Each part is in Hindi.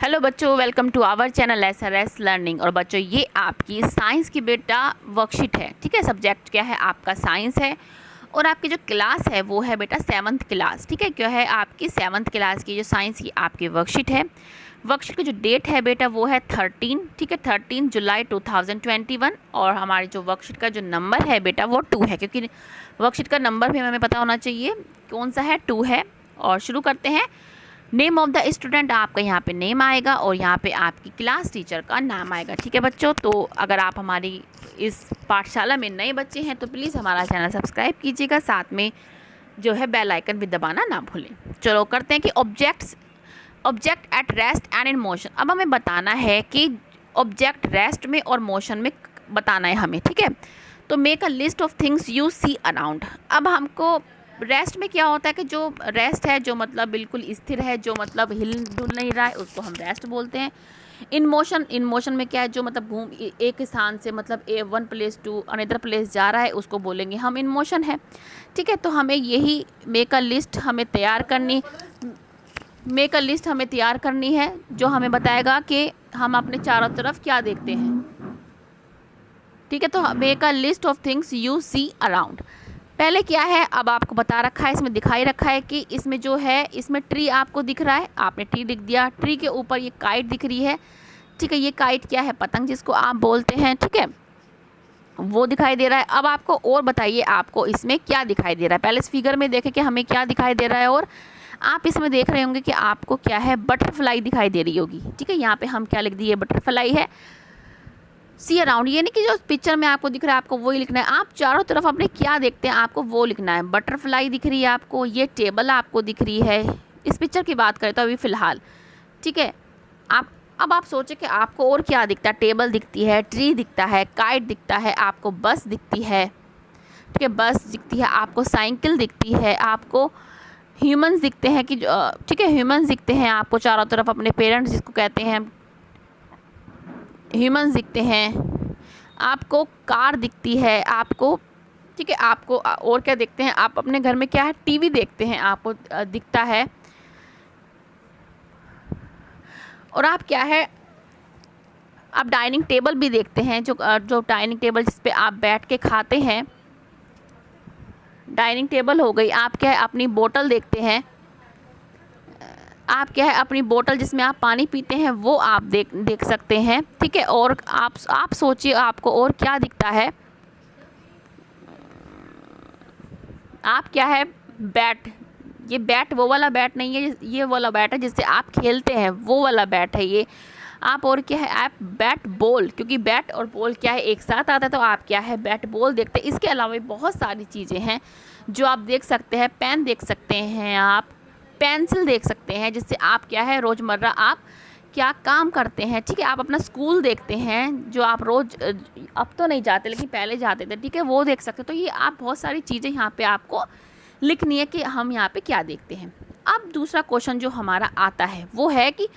हेलो बच्चों, welcome to our channel SRS learning. और बच्चों, ये आपकी साइंस की बेटा वर्कशीट है। ठीक है, सब्जेक्ट क्या है आपका? साइंस है। और आपकी जो क्लास है वो है बेटा 7th क्लास। ठीक है, क्या है आपकी 7th क्लास की जो साइंस की आपकी वर्कशीट है। वर्कशीट की जो डेट है बेटा वो है 13। ठीक है, 13 जुलाई 2021। और हमारी जो वर्कशीट का जो नंबर है बेटा वो 2 है, क्योंकि वर्कशीट का नंबर भी हमें पता होना चाहिए कौन सा है, 2 है। और शुरू करते हैं। नेम ऑफ द स्टूडेंट, आपका यहाँ पे नेम आएगा और यहाँ पे आपकी क्लास टीचर का नाम आएगा। ठीक है बच्चों, तो अगर आप हमारी इस पाठशाला में नए बच्चे हैं तो प्लीज़ हमारा चैनल सब्सक्राइब कीजिएगा, साथ में जो है बेल आइकन भी दबाना ना भूलें। चलो करते हैं कि object at rest and in motion. अब हमें बताना है कि ऑब्जेक्ट रेस्ट में और मोशन में बताना है हमें। ठीक है, तो make a list of things you see around. अब हमको रेस्ट में क्या होता है कि जो रेस्ट है, जो मतलब बिल्कुल स्थिर है, जो मतलब हिल डुल नहीं रहा है, उसको हम रेस्ट बोलते हैं। इन मोशन में क्या है, जो मतलब एक स्थान से मतलब one place to another place जा रहा है, उसको बोलेंगे हम इन मोशन है। ठीक है, तो हमें यही मेक अ लिस्ट हमें तैयार करनी है, जो हमें बताएगा कि हम अपने चारों तरफ क्या देखते हैं। ठीक है, तो make a list of things you see around. पहले क्या है, अब आपको बता रखा है, इसमें दिखाई रखा है कि इसमें जो है, इसमें ट्री आपको दिख रहा है, आपने ट्री लिख दिया। ट्री के ऊपर ये काइट दिख रही है। ठीक है, ये काइट क्या है? पतंग जिसको आप बोलते हैं। ठीक है, वो दिखाई दे रहा है। अब आपको और बताइए, आपको इसमें क्या दिखाई दे रहा है? पहले इस फिगर में देखें कि हमें क्या दिखाई दे रहा है। और आप इसमें देख रहे होंगे कि आपको क्या है, बटरफ्लाई दिखाई दे रही होगी। ठीक है, यहाँ पे हम क्या लिख दिए, बटरफ्लाई है। सी अराउंड, ये नहीं कि जो पिक्चर में आपको दिख रहा है आपको वही लिखना है, आप चारों तरफ अपने क्या देखते हैं आपको वो लिखना है। बटरफ्लाई दिख रही है आपको, ये टेबल आपको दिख रही है। इस पिक्चर की बात करें तो अभी फ़िलहाल। ठीक है, अब आप सोचें कि आपको और क्या दिखता है। टेबल दिखती है, ट्री दिखता है, काइट दिखता है, आपको बस दिखती है। ठीक है, बस दिखती है आपको, साइकिल दिखती है आपको, ह्यूमंस दिखते हैं कि ठीक है, ह्यूमंस दिखते हैं आपको चारों तरफ, अपने पेरेंट्स जिसको कहते हैं ह्यूमंस दिखते हैं आपको, कार दिखती है आपको। ठीक है, आपको और क्या देखते हैं आप अपने घर में? क्या है, टीवी देखते हैं आपको दिखता है। और आप क्या है, आप डाइनिंग टेबल भी देखते हैं, जो डाइनिंग टेबल जिस पे आप बैठ के खाते हैं, डाइनिंग टेबल हो गई। आप क्या है, अपनी बोतल देखते हैं, आप क्या है, अपनी बोतल जिसमें आप पानी पीते हैं वो आप देख सकते हैं। ठीक है, और आप सोचिए आपको और क्या दिखता है। आप क्या है, बैट, ये बैट वो वाला बैट नहीं है, ये वाला बैट है जिससे आप खेलते हैं, वो वाला बैट है ये। आप और क्या है, आप बैट बॉल, क्योंकि बैट और बॉल क्या है एक साथ आता है, तो आप क्या है, बैट बॉल देखते हैं। इसके अलावा भी बहुत सारी चीज़ें हैं जो आप देख सकते हैं। पेन देख सकते हैं आप, पेंसिल देख सकते हैं, जिससे आप क्या है, रोज़मर्रा आप क्या काम करते हैं। ठीक है, आप अपना स्कूल देखते हैं, जो आप रोज़ अब तो नहीं जाते लेकिन पहले जाते थे। ठीक है, वो देख सकते हैं। तो ये आप बहुत सारी चीज़ें यहाँ पे आपको लिखनी है कि हम यहाँ पे क्या देखते हैं। अब दूसरा क्वेश्चन जो हमारा आता है वो है कि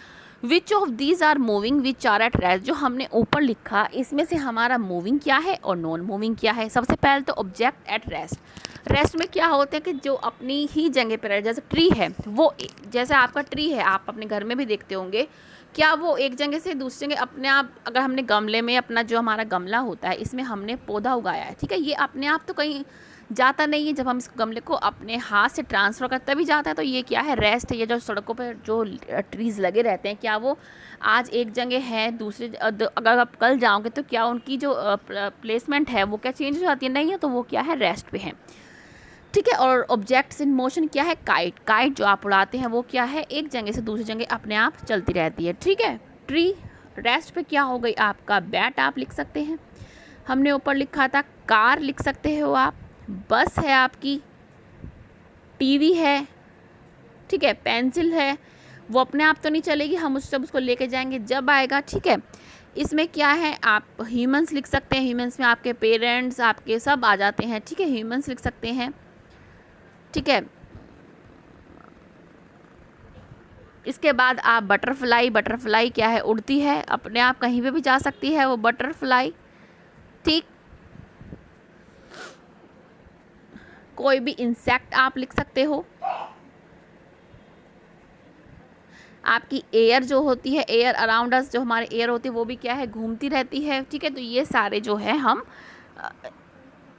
which of these are moving which are at rest. जो हमने ऊपर लिखा, इसमें से हमारा मूविंग क्या है और नॉन मूविंग क्या है। सबसे पहले तो ऑब्जेक्ट एट रेस्ट। रेस्ट में क्या होते हैं कि जो अपनी ही जगह पर है, जैसे ट्री है वो, जैसे आपका ट्री है आप अपने घर में भी देखते होंगे, क्या वो एक जगह से दूसरी जगह अपने आप, अगर हमने गमले में अपना जो हमारा गमला होता है इसमें हमने पौधा उगाया है। ठीक है, ये अपने आप तो कहीं जाता नहीं है, जब हम इस गमले को अपने हाथ से ट्रांसफ़र करते तभी जाता है। तो ये क्या है, रेस्ट है। ये जो सड़कों पर जो ट्रीज़ लगे रहते हैं, क्या वो आज एक जगह है, दूसरे अगर आप कल जाओगे तो क्या उनकी जो प्लेसमेंट है वो क्या चेंज हो जाती है? नहीं है, तो वो क्या है, रेस्ट पे है। ठीक है, और ऑब्जेक्ट्स इन मोशन क्या है, काइट। काइट जो आप उड़ाते हैं वो क्या है, एक जगह से दूसरी जगह अपने आप चलती रहती है। ठीक है, ट्री रेस्ट पे क्या हो गई, आपका बैट आप लिख सकते हैं, हमने ऊपर लिखा था। कार लिख सकते हो आप, बस है आपकी, टीवी है। ठीक है, पेंसिल है, वो अपने आप तो नहीं चलेगी, हम उसको लेके जाएंगे जब आएगा। ठीक है, इसमें क्या है, आप ह्यूमंस लिख सकते हैं, ह्यूमंस में आपके पेरेंट्स आपके सब आ जाते हैं। ठीक है, ह्यूमंस लिख सकते हैं। ठीक है, इसके बाद आप बटरफ्लाई, बटरफ्लाई क्या है, उड़ती है, अपने आप कहीं पे भी जा सकती है वो बटरफ्लाई। ठीक, कोई भी इंसेक्ट आप लिख सकते हो। आपकी एयर जो होती है, एयर अराउंड अस जो हमारे एयर होती है वो भी क्या है, घूमती रहती है, ठीक है। तो ये सारे जो है हम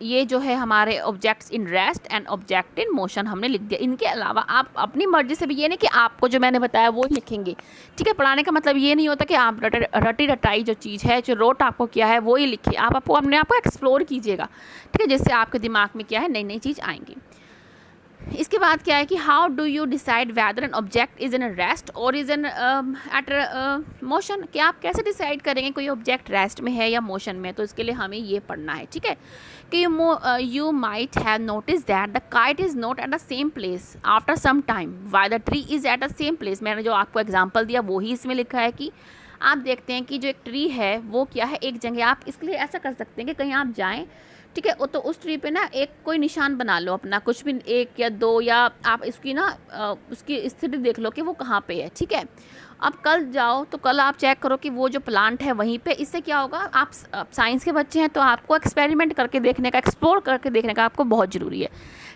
ये जो है हमारे objects in rest and object in motion हमने लिख दिया। इनके अलावा आप अपनी मर्जी से भी, ये नहीं कि आपको जो मैंने बताया वो ही लिखेंगे, ठीक है। पढ़ाने का मतलब ये नहीं होता कि आप रटी रटाई जो चीज़ है, जो रोट आपको किया है वो ही लिखिए। आप आपको अपने आप को एक्सप्लोर कीजिएगा, ठीक है, जिससे आपके दिमाग में क्या है, नई नई चीज़ आएंगी। इसके बाद क्या है कि how do you decide weather an object is in rest और इज़ इन एट मोशन, कि आप कैसे डिसाइड करेंगे कोई ऑब्जेक्ट रेस्ट में है या मोशन में। तो इसके लिए हमें ये पढ़ना है, ठीक है, कि you might have notice that the kite is not at the same place after some time why the tree is at the same place. मैंने जो आपको एग्जाम्पल दिया वो ही इसमें लिखा है कि आप देखते हैं कि जो एक ट्री है वो क्या है, एक जगह। आप इसके लिए ऐसा कर सकते हैं कि कहीं आप जाएँ, ठीक है, तो उस ट्री पे ना एक कोई निशान बना लो अपना, कुछ भी, एक या दो, या आप इसकी ना उसकी स्थिति देख लो कि वो कहाँ पे है, ठीक है। अब कल जाओ तो कल आप चेक करो कि वो जो प्लांट है वहीं पे। इससे क्या होगा, आप साइंस के बच्चे हैं तो आपको एक्सपेरिमेंट करके देखने का, एक्सप्लोर करके देखने का आपको बहुत ज़रूरी है,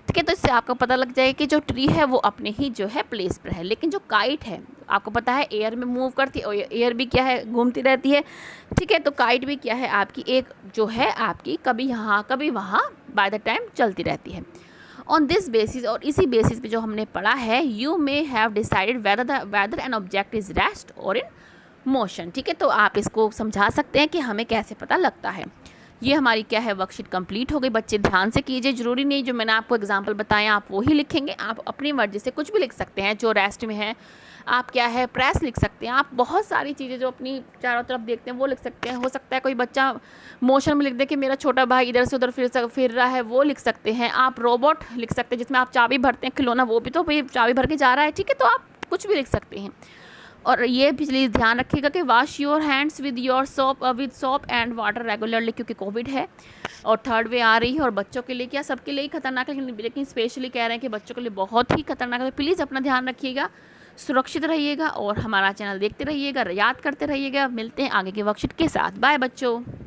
ठीक है। तो इससे आपको पता लग जाए कि जो ट्री है वो अपने ही जो है प्लेस पर है। लेकिन जो काइट है, आपको पता है एयर में मूव करती है और एयर भी क्या है, घूमती रहती है, ठीक है। तो काइट भी क्या है, आपकी एक जो है आपकी कभी यहाँ कभी वहाँ बाय द टाइम चलती रहती है। ऑन दिस बेसिस, और इसी बेसिस पे जो हमने पढ़ा है, you may have decided weather an object is rest और इन मोशन, ठीक है। तो आप इसको समझा सकते हैं कि हमें कैसे पता लगता है। ये हमारी क्या है, वर्कशीट कंप्लीट हो गई। बच्चे ध्यान से कीजिए, ज़रूरी नहीं जो मैंने आपको एग्जांपल बताएं आप वो ही लिखेंगे, आप अपनी मर्जी से कुछ भी लिख सकते हैं। जो रेस्ट में है आप क्या है, प्रेस लिख सकते हैं, आप बहुत सारी चीज़ें जो अपनी चारों तरफ देखते हैं वो लिख सकते हैं। हो सकता है कोई बच्चा मोशन में लिख दे कि मेरा छोटा भाई इधर से उधर फिर रहा है, वो लिख सकते हैं। आप रोबोट लिख सकते हैं जिसमें आप चाबी भरते हैं, खिलौना, वो भी तो भाई चाबी भर के जा रहा है, ठीक है। तो आप कुछ भी लिख सकते हैं। और ये भी प्लीज़ ध्यान रखिएगा कि wash your hands with soap and water regularly, क्योंकि कोविड है और थर्ड वे आ रही है। और बच्चों के लिए क्या, सबके लिए ही खतरनाक है, लेकिन स्पेशली कह रहे हैं कि बच्चों के लिए बहुत ही खतरनाक है। तो प्लीज़ अपना ध्यान रखिएगा, सुरक्षित रहिएगा और हमारा चैनल देखते रहिएगा, याद करते रहिएगा। मिलते हैं आगे के वर्कशीट के साथ। बाय बच्चों।